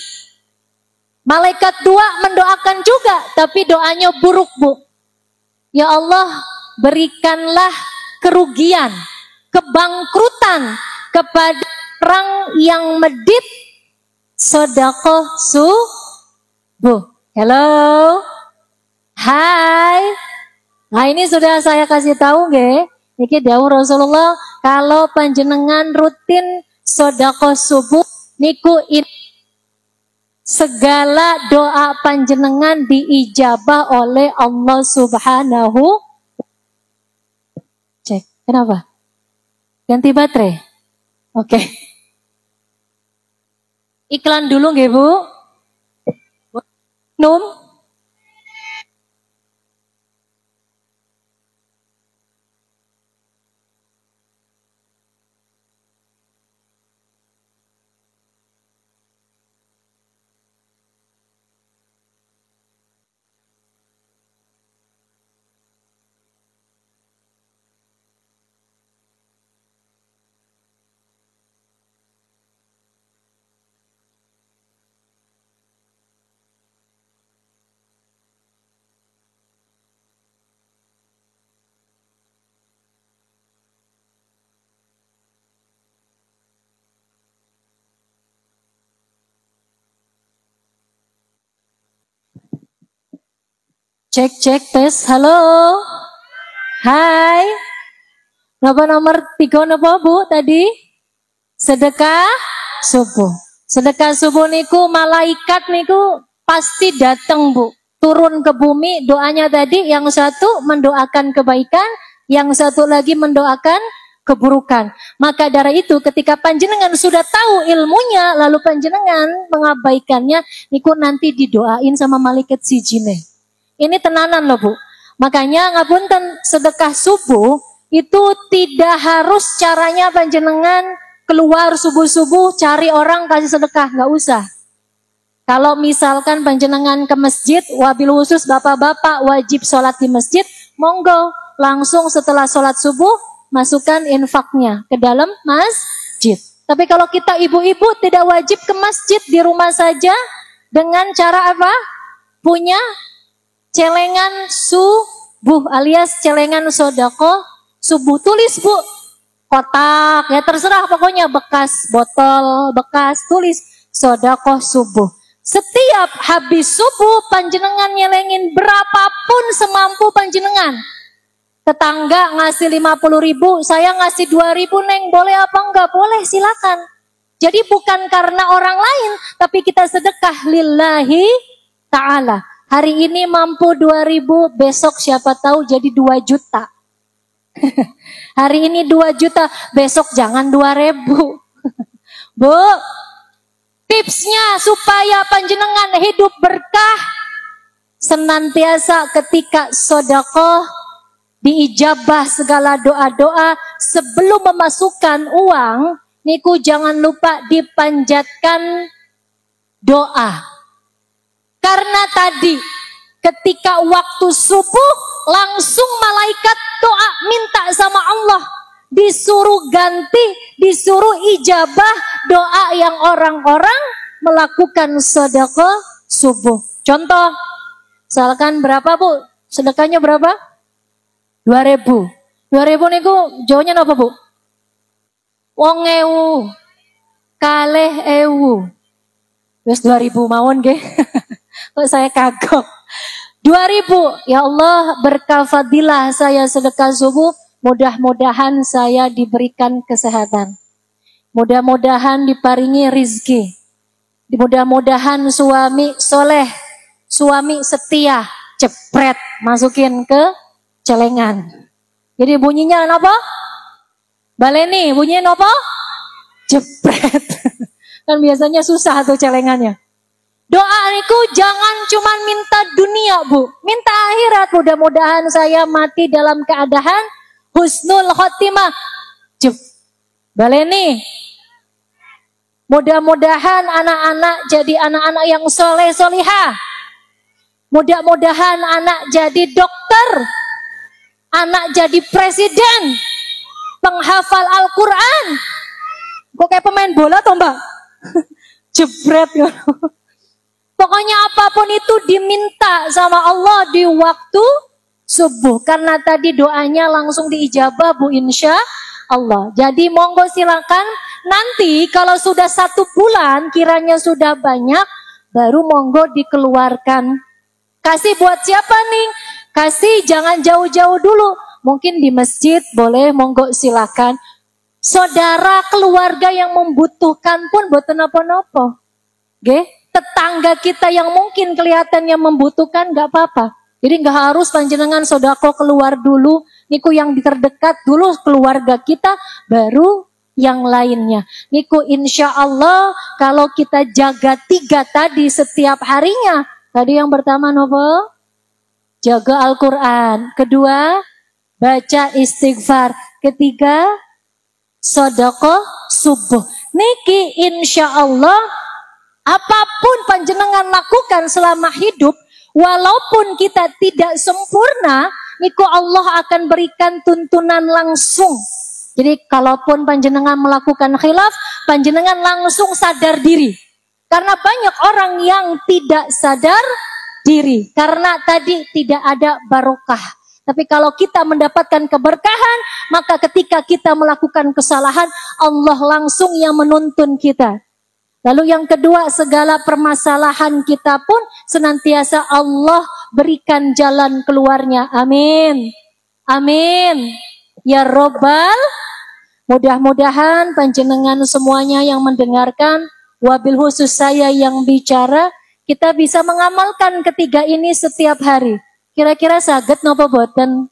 A: Malaikat 2 mendoakan juga, tapi doanya buruk, Bu. Ya Allah, berikanlah kerugian, kebangkrutan kepada orang yang medit sedekah subuh. Halo. Hai. Nah, ini sudah saya kasih tahu nggih. Niki dawuh Rasulullah, kalau panjenengan rutin sedekah subuh niku segala doa panjenengan diijabah oleh Allah Subhanahu. Cek, kenapa? Ganti baterai. Oke. Iklan dulu nggih, Bu. Num. Cek tes. Halo. Hai. Napa nomor 3 napa Bu tadi? Sedekah subuh. Sedekah subuh niku malaikat niku pasti datang, Bu. Turun ke bumi, doanya tadi yang satu mendoakan kebaikan, yang satu lagi mendoakan keburukan. Maka dari itu ketika panjenengan sudah tahu ilmunya lalu panjenengan mengabaikannya, niku nanti didoain sama malaikat si jine. Ini tenanan loh, Bu. Makanya ngapunten sedekah subuh itu tidak harus caranya panjenengan keluar subuh-subuh cari orang kasih sedekah, nggak usah. Kalau misalkan panjenengan ke masjid, wabil khusus bapak-bapak wajib sholat di masjid, monggo langsung setelah sholat subuh masukkan infaknya ke dalam masjid. Tapi kalau kita ibu-ibu tidak wajib ke masjid, di rumah saja dengan cara apa? Punya celengan subuh alias celengan sodako subuh. Tulis, Bu, kotak, ya terserah pokoknya bekas botol, bekas tulis sedekah subuh. Setiap habis subuh panjenengan nyelengin berapapun semampu panjenengan. Tetangga ngasih 50.000, saya ngasih 2.000 neng, boleh apa enggak? Boleh, silakan. Jadi bukan karena orang lain, tapi kita sedekah lillahi ta'ala. Hari ini mampu 2.000, besok siapa tahu jadi 2 juta. Hari ini 2 juta, besok jangan 2.000. Bu, tipsnya supaya panjenengan hidup berkah, senantiasa ketika sedekah diijabah segala doa-doa sebelum memasukkan uang, niku jangan lupa dipanjatkan doa. Karena tadi ketika waktu subuh langsung malaikat doa minta sama Allah, disuruh ganti, disuruh ijabah doa yang orang-orang melakukan sedekah subuh. Contoh, misalkan berapa Bu? Sedekahnya berapa? 2.000. 2.000 niku jauhnya apa Bu? Wong ewu. Kalih ewu. Wis 2.000 mawon nggih. Kok saya kagok. 2.000. Ya Allah, berkah fadilah saya sedekah subuh, mudah-mudahan saya diberikan kesehatan. Mudah-mudahan diparingi rizki. Mudah-mudahan suami soleh, suami setia, jepret masukin ke celengan. Jadi bunyinya apa? Baleni, bunyinya apa? Jepret. Kan biasanya susah tuh celengannya. Doa niku jangan cuma minta dunia Bu, minta akhirat. Mudah-mudahan saya mati dalam keadaan husnul khotimah. Baleni. Mudah-mudahan anak-anak jadi anak-anak yang soleh solihah. Mudah-mudahan anak jadi dokter, anak jadi presiden, penghafal Al-Quran. Kok kayak pemain bola toh Mbak? Jebret. Pokoknya apapun itu diminta sama Allah di waktu subuh. Karena tadi doanya langsung diijabah Bu, insya Allah. Jadi monggo silakan. Nanti kalau sudah 1 bulan kiranya sudah banyak, baru monggo dikeluarkan. Kasih buat siapa nih? Kasih jangan jauh-jauh dulu. Mungkin di masjid boleh, monggo silakan. Saudara keluarga yang membutuhkan pun boten apa-apa. Nggih, tetangga kita yang mungkin kelihatannya membutuhkan nggak apa-apa. Jadi nggak harus panjenengan sodako keluar dulu. Niku yang terdekat dulu keluarga kita, baru yang lainnya. Niku insya Allah kalau kita jaga 3 tadi setiap harinya. Tadi yang pertama nopo? Jaga Al-Quran. Kedua, baca istighfar. Ketiga, sedekah subuh. Niki insya Allah apapun panjenengan lakukan selama hidup, walaupun kita tidak sempurna, niku Allah akan berikan tuntunan langsung. Jadi kalaupun panjenengan melakukan khilaf, panjenengan langsung sadar diri. Karena banyak orang yang tidak sadar diri. Karena tadi tidak ada barokah. Tapi kalau kita mendapatkan keberkahan, maka ketika kita melakukan kesalahan, Allah langsung yang menuntun kita. Lalu yang kedua, segala permasalahan kita pun senantiasa Allah berikan jalan keluarnya. Amin. Amin. Ya Robbal, mudah-mudahan panjenengan semuanya yang mendengarkan, wabil khusus saya yang bicara, kita bisa mengamalkan ketiga ini setiap hari. Kira-kira saged napa boten?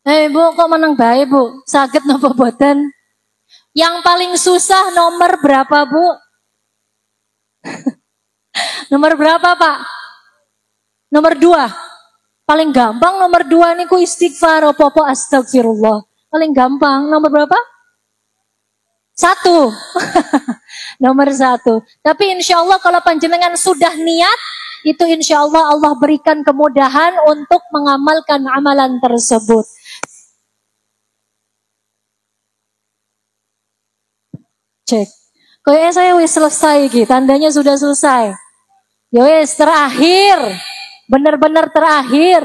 A: Bu, kok menang bae Bu? Saged napa boten? Yang paling susah nomor berapa Bu? Nomor berapa Pak? Nomor 2. Paling gampang nomor 2 niku istighfar, apa-apa astagfirullah. Paling gampang. Nomor berapa? 1. Nomor 1. Tapi insya Allah kalau panjenengan sudah niat, itu insya Allah Allah berikan kemudahan untuk mengamalkan amalan tersebut. Cek. Kayaknya saya wis selesai gitu, tandanya sudah selesai. Ya wis terakhir. Benar-benar terakhir.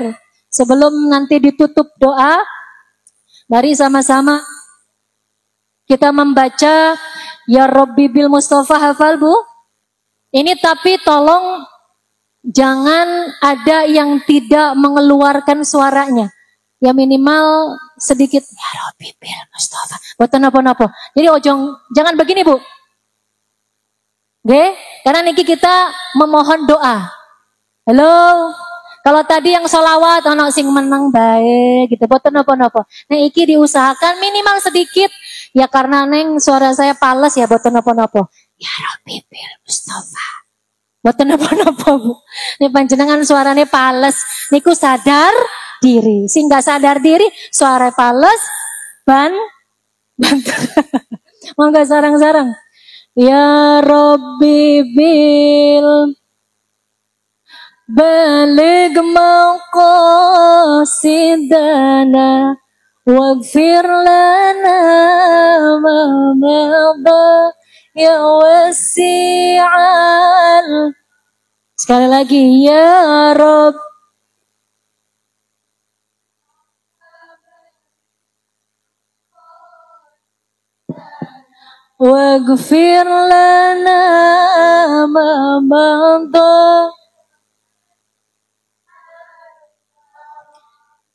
A: Sebelum nanti ditutup doa, mari sama-sama Kita membaca Ya Rabbi bil Mustafa, hafal Bu? Ini tapi tolong jangan ada yang tidak mengeluarkan suaranya. Ya minimal sedikit Ya Rabbi bil Mustafa. Boten napa-napa. Jadi jangan begini Bu. Oke? Karena niki kita memohon doa. Halo. Kalau tadi yang sholawat ono sing menang baik gitu. Boten napa-napa. Nah iki diusahakan minimal sedikit. Ya karena neng suara saya pales ya boten napa-napa. Ya Rabbi bil Mustafa. Boten napa-napa Bu. Ini panjenengan suaranya pales. Niku sadar diri. Sing gak sadar diri suara pales banter. Mangga sarang-sarang. Ya Rabbi bil baligh maqasidana waghfir lana ma madha ya wasi'al. Sekali lagi ya Rabb waghfir lana ma madha.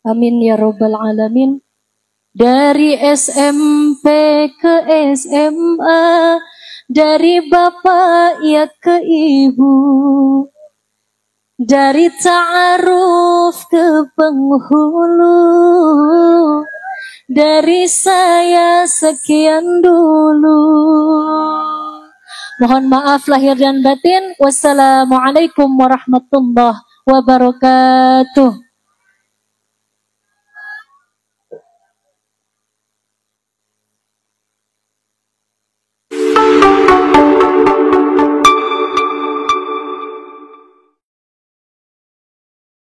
A: Amin ya Rabbal Alamin. Dari SMP ke SMA, dari bapak ya ke ibu, dari ta'aruf ke penghulu, dari saya sekian dulu. Mohon maaf lahir dan batin. Wassalamualaikum warahmatullahi wabarakatuh.